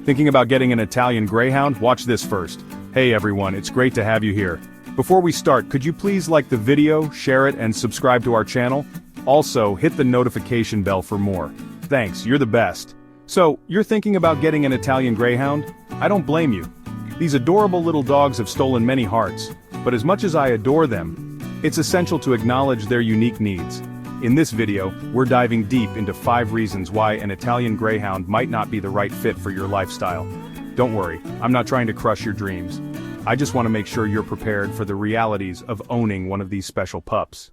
Thinking about getting an Italian Greyhound? Watch this first. Hey everyone, it's great to have you here. Before we start, could you please like the video, share it, and subscribe to our channel? Also, hit the notification bell for more. Thanks, you're the best. So, you're thinking about getting an Italian Greyhound? I don't blame you. These adorable little dogs have stolen many hearts, but as much as I adore them, it's essential to acknowledge their unique needs. In this video, we're diving deep into 5 reasons why an Italian Greyhound might not be the right fit for your lifestyle. Don't worry, I'm not trying to crush your dreams. I just want to make sure you're prepared for the realities of owning one of these special pups.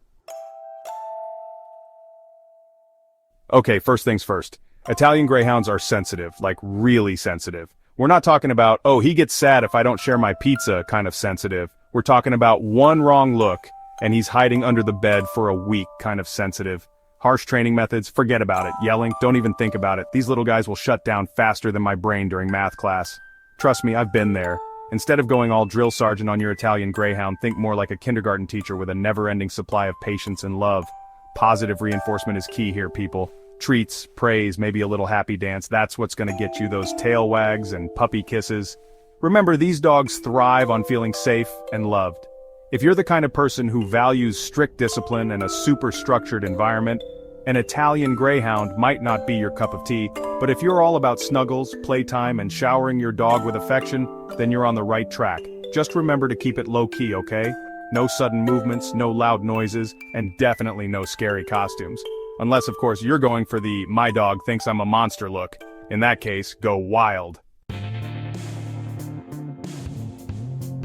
Okay, first things first. Italian Greyhounds are sensitive, like really sensitive. We're not talking about, oh, he gets sad if I don't share my pizza kind of sensitive. We're talking about one wrong look, and he's hiding under the bed for a week kind of sensitive. Harsh training methods, forget about it. Yelling, don't even think about it. These little guys will shut down faster than my brain during math class. Trust me, I've been there. Instead of going all drill sergeant on your Italian Greyhound, think more like a kindergarten teacher with a never-ending supply of patience and love. Positive reinforcement is key here, people. Treats, praise, maybe a little happy dance, that's what's gonna get you those tail wags and puppy kisses. Remember, these dogs thrive on feeling safe and loved. If you're the kind of person who values strict discipline and a super structured environment, an Italian Greyhound might not be your cup of tea, but if you're all about snuggles, playtime, and showering your dog with affection, then you're on the right track. Just remember to keep it low-key, okay? No sudden movements, no loud noises, and definitely no scary costumes. Unless, of course, you're going for the "my dog thinks I'm a monster" look. In that case, go wild.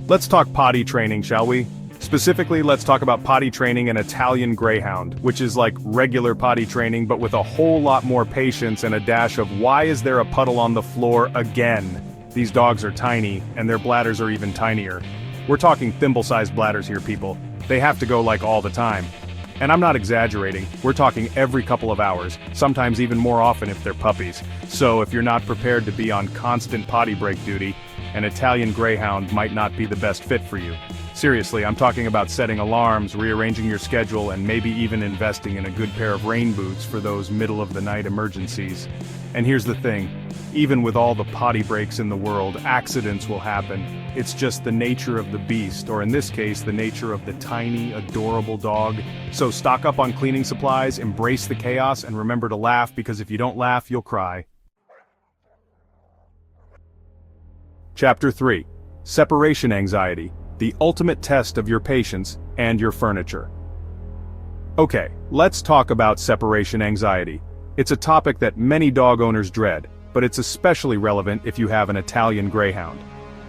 Let's talk potty training, shall we? Specifically, let's talk about potty training an Italian Greyhound, which is like regular potty training but with a whole lot more patience and a dash of "why is there a puddle on the floor again?" These dogs are tiny, and their bladders are even tinier. We're talking thimble-sized bladders here, people. They have to go like all the time. And I'm not exaggerating, we're talking every couple of hours, sometimes even more often if they're puppies. So if you're not prepared to be on constant potty break duty, an Italian Greyhound might not be the best fit for you. Seriously, I'm talking about setting alarms, rearranging your schedule, and maybe even investing in a good pair of rain boots for those middle-of-the-night emergencies. And here's the thing, even with all the potty breaks in the world, accidents will happen. It's just the nature of the beast, or in this case, the nature of the tiny, adorable dog. So stock up on cleaning supplies, embrace the chaos, and remember to laugh, because if you don't laugh, you'll cry. Chapter 3. Separation Anxiety, the ultimate test of your patience and your furniture. Okay, let's talk about separation anxiety. It's a topic that many dog owners dread, but it's especially relevant if you have an Italian Greyhound.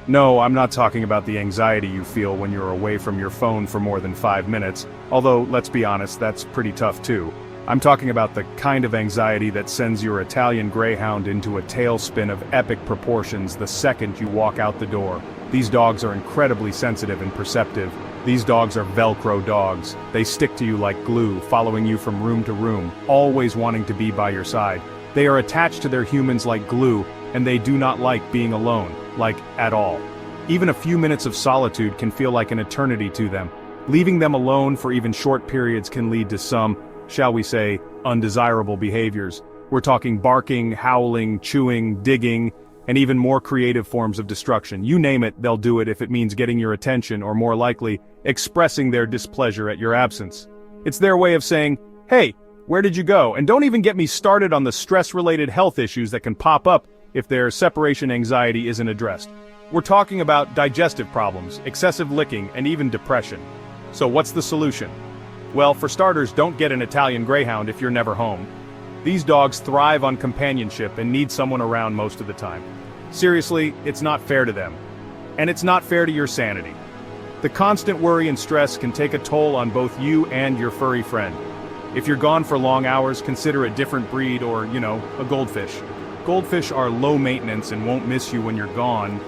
No, I'm not talking about the anxiety you feel when you're away from your phone for more than 5 minutes, although, let's be honest, that's pretty tough too. I'm talking about the kind of anxiety that sends your Italian Greyhound into a tailspin of epic proportions the second you walk out the door. These dogs are incredibly sensitive and perceptive. These dogs are Velcro dogs. They stick to you like glue, following you from room to room, always wanting to be by your side. They are attached to their humans like glue, and they do not like being alone, like, at all. Even a few minutes of solitude can feel like an eternity to them. Leaving them alone for even short periods can lead to some, shall we say, undesirable behaviors. We're talking barking, howling, chewing, digging, and even more creative forms of destruction. You name it, they'll do it if it means getting your attention, or more likely, expressing their displeasure at your absence. It's their way of saying, "Hey, where did you go?" And don't even get me started on the stress-related health issues that can pop up if their separation anxiety isn't addressed. We're talking about digestive problems, excessive licking, and even depression. So what's the solution? Well, for starters, don't get an Italian Greyhound if you're never home. These dogs thrive on companionship and need someone around most of the time. Seriously, it's not fair to them. And it's not fair to your sanity. The constant worry and stress can take a toll on both you and your furry friend. If you're gone for long hours, consider a different breed or, a goldfish. Goldfish are low maintenance and won't miss you when you're gone,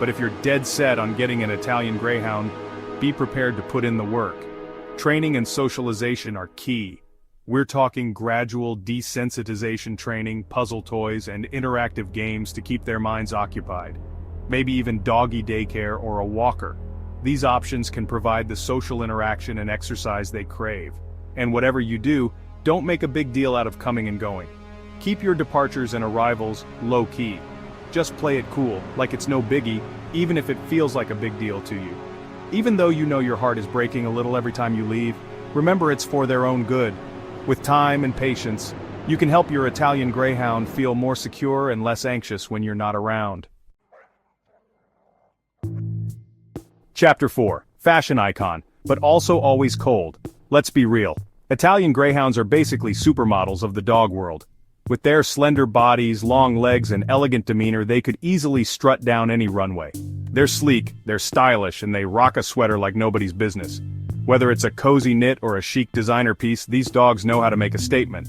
but if you're dead set on getting an Italian Greyhound, be prepared to put in the work. Training and socialization are key. We're talking gradual desensitization training, puzzle toys, and interactive games to keep their minds occupied. Maybe even doggy daycare or a walker. These options can provide the social interaction and exercise they crave. And whatever you do, don't make a big deal out of coming and going. Keep your departures and arrivals low-key. just play it cool, like it's no biggie, even if it feels like a big deal to you. Even though you know your heart is breaking a little every time you leave, remember it's for their own good. With time and patience, you can help your Italian Greyhound feel more secure and less anxious when you're not around. Chapter 4. Fashion icon, but also always cold. Let's be real. Italian Greyhounds are basically supermodels of the dog world. With their slender bodies, long legs, and elegant demeanor, they could easily strut down any runway. They're sleek, they're stylish, and they rock a sweater like nobody's business. Whether it's a cozy knit or a chic designer piece, these dogs know how to make a statement.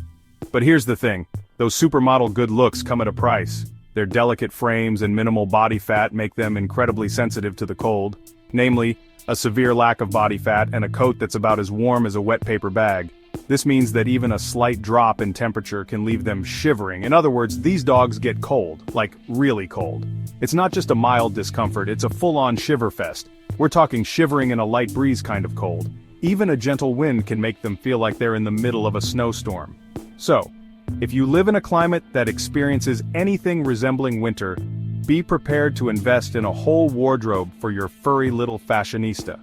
But here's the thing, those supermodel good looks come at a price. Their delicate frames and minimal body fat make them incredibly sensitive to the cold. Namely, a severe lack of body fat and a coat that's about as warm as a wet paper bag. This means that even a slight drop in temperature can leave them shivering. In other words, these dogs get cold, like really cold. It's not just a mild discomfort, it's a full-on shiver fest. We're talking shivering in a light breeze kind of cold. Even a gentle wind can make them feel like they're in the middle of a snowstorm. So, if you live in a climate that experiences anything resembling winter, be prepared to invest in a whole wardrobe for your furry little fashionista.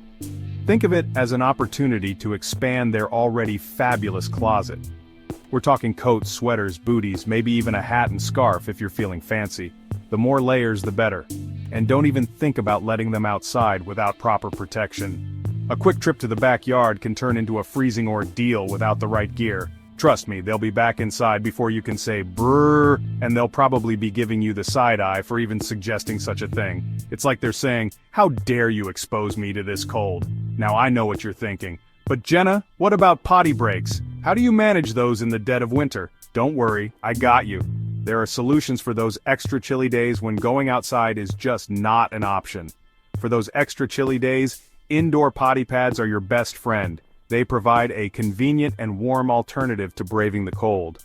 Think of it as an opportunity to expand their already fabulous closet. We're talking coats, sweaters, booties, maybe even a hat and scarf if you're feeling fancy. The more layers the better. And don't even think about letting them outside without proper protection. A quick trip to the backyard can turn into a freezing ordeal without the right gear. Trust me, they'll be back inside before you can say brrr, and they'll probably be giving you the side eye for even suggesting such a thing. It's like they're saying, how dare you expose me to this cold? Now I know what you're thinking. But Jenna, what about potty breaks? How do you manage those in the dead of winter? Don't worry, I got you. There are solutions for those extra chilly days when going outside is just not an option. For those extra chilly days, indoor potty pads are your best friend. They provide a convenient and warm alternative to braving the cold.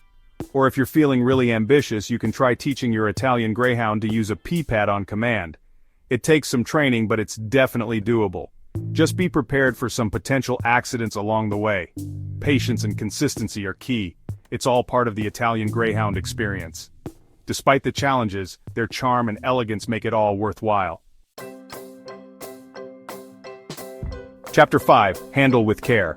Or if you're feeling really ambitious, you can try teaching your Italian Greyhound to use a pee pad on command. It takes some training, but it's definitely doable. Just be prepared for some potential accidents along the way. Patience and consistency are key. It's all part of the Italian Greyhound experience. Despite the challenges, their charm and elegance make it all worthwhile. Chapter 5. Handle with care.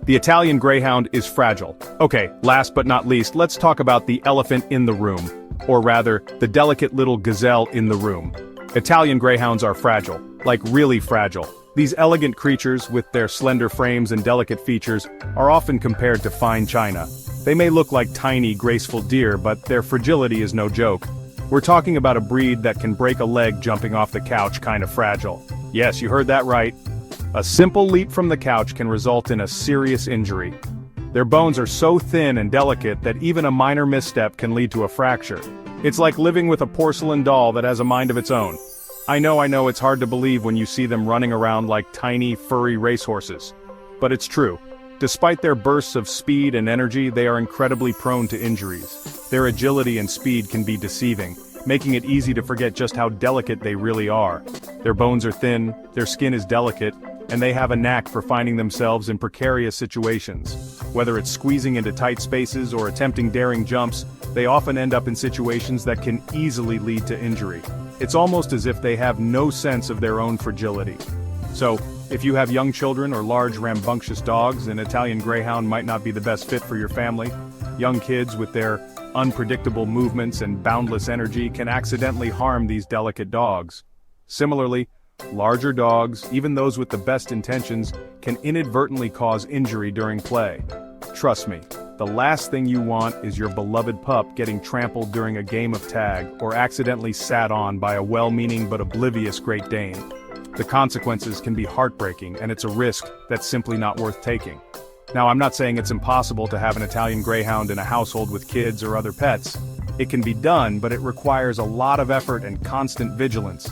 The Italian Greyhound is fragile. Okay, last but not least, let's talk about the elephant in the room. Or rather, the delicate little gazelle in the room. Italian Greyhounds are fragile, like really fragile. These elegant creatures, with their slender frames and delicate features, are often compared to fine china. They may look like tiny, graceful deer, but their fragility is no joke. We're talking about a breed that can break a leg jumping off the couch kind of fragile. Yes, you heard that right. A simple leap from the couch can result in a serious injury. Their bones are so thin and delicate that even a minor misstep can lead to a fracture. It's like living with a porcelain doll that has a mind of its own. I know it's hard to believe when you see them running around like tiny, furry racehorses. But it's true. Despite their bursts of speed and energy, they are incredibly prone to injuries. Their agility and speed can be deceiving, making it easy to forget just how delicate they really are. Their bones are thin, their skin is delicate, and they have a knack for finding themselves in precarious situations. Whether it's squeezing into tight spaces or attempting daring jumps, they often end up in situations that can easily lead to injury. It's almost as if they have no sense of their own fragility. So, if you have young children or large rambunctious dogs, an Italian Greyhound might not be the best fit for your family. Young kids with their unpredictable movements and boundless energy can accidentally harm these delicate dogs. Similarly, larger dogs, even those with the best intentions, can inadvertently cause injury during play. Trust me, the last thing you want is your beloved pup getting trampled during a game of tag or accidentally sat on by a well-meaning but oblivious Great Dane. The consequences can be heartbreaking, and it's a risk that's simply not worth taking. Now, I'm not saying it's impossible to have an Italian Greyhound in a household with kids or other pets. It can be done, but it requires a lot of effort and constant vigilance.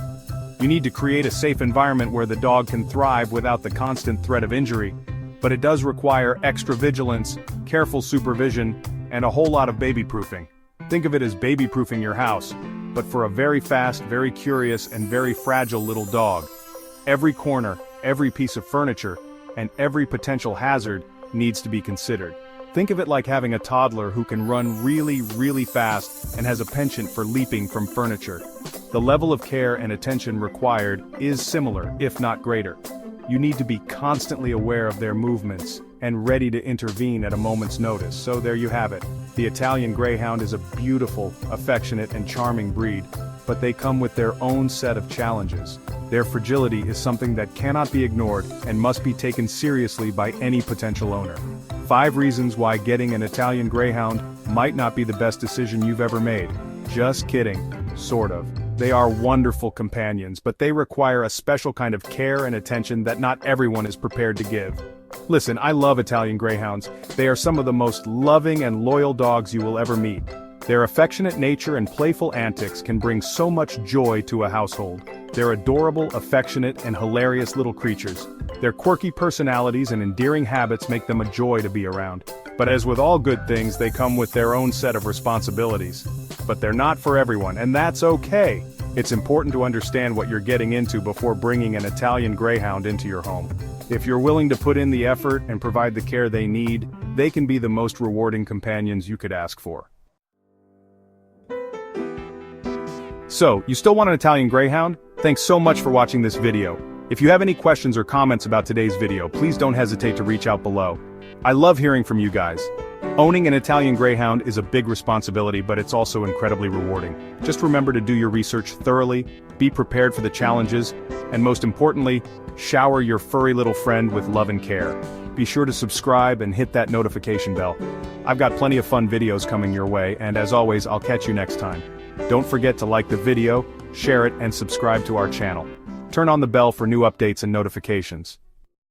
You need to create a safe environment where the dog can thrive without the constant threat of injury, but it does require extra vigilance, careful supervision, and a whole lot of baby-proofing. Think of it as baby-proofing your house, but for a very fast, very curious, and very fragile little dog. Every corner, every piece of furniture, and every potential hazard needs to be considered. Think of it like having a toddler who can run really, really fast and has a penchant for leaping from furniture. the level of care and attention required is similar, if not greater. You need to be constantly aware of their movements and ready to intervene at a moment's notice. So there you have it. The Italian Greyhound is a beautiful, affectionate, and charming breed, but they come with their own set of challenges. Their fragility is something that cannot be ignored and must be taken seriously by any potential owner. 5 reasons why getting an Italian Greyhound might not be the best decision you've ever made. Just kidding, sort of. They are wonderful companions, but they require a special kind of care and attention that not everyone is prepared to give. Listen, I love Italian Greyhounds. They are some of the most loving and loyal dogs you will ever meet. Their affectionate nature and playful antics can bring so much joy to a household. They're adorable, affectionate, and hilarious little creatures. Their quirky personalities and endearing habits make them a joy to be around. But as with all good things, they come with their own set of responsibilities. But they're not for everyone, and that's okay. It's important to understand what you're getting into before bringing an Italian Greyhound into your home. If you're willing to put in the effort and provide the care they need, they can be the most rewarding companions you could ask for. So, you still want an Italian Greyhound? Thanks so much for watching this video. If you have any questions or comments about today's video, please don't hesitate to reach out below. I love hearing from you guys. Owning an Italian Greyhound is a big responsibility, but it's also incredibly rewarding. Just remember to do your research thoroughly, be prepared for the challenges, and most importantly, shower your furry little friend with love and care. Be sure to subscribe and hit that notification bell. I've got plenty of fun videos coming your way, and as always, I'll catch you next time. Don't forget to like the video, share it, and subscribe to our channel. Turn on the bell for new updates and notifications.